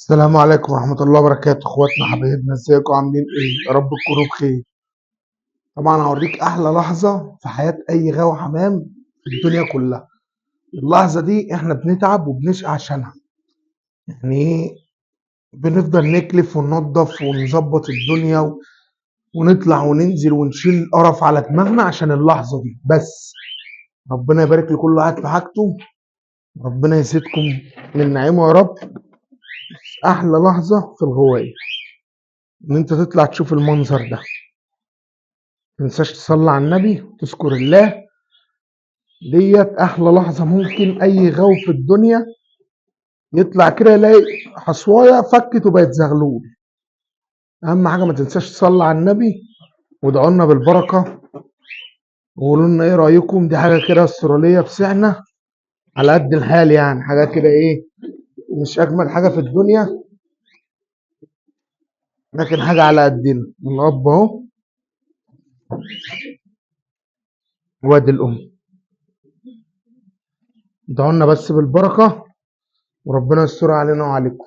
السلام عليكم ورحمة الله وبركاته، اخواتنا حبايبنا، ازيكم عاملين ايه؟ يا رب تكونوا بخير. طبعا هوريك احلى لحظة في حياة اي غاوي حمام في الدنيا كلها. اللحظة دي احنا بنتعب وبنشقى عشانها. يعني ايه؟ بنفضل نكلف وننظف ونظبط الدنيا ونطلع وننزل ونشيل القرف على دماغنا عشان اللحظة دي بس. ربنا يبارك لكل واحد في حاجته، ربنا يزيدكم من نعيمه يا رب. احلى لحظة في الغواية ان انت تطلع تشوف المنظر ده. متنساش تصلي على النبي وتذكر الله. ديت احلى لحظة ممكن اي غاوي في الدنيا يطلع كده يلاقي حصواية فكت وبقت زغلول. اهم حاجة ما تنساش تصلي على النبي وادعوا لنا بالبركة وقولوا لنا ايه رأيكم. دي حاجة كده استرالية بسعنا على قد الحال، يعني حاجة كده ايه، مش اجمل حاجة في الدنيا لكن حاجة على قدنا. الاب اهو وادي الام. ادعوا لنا بس بالبركة وربنا يستر علينا وعليكم.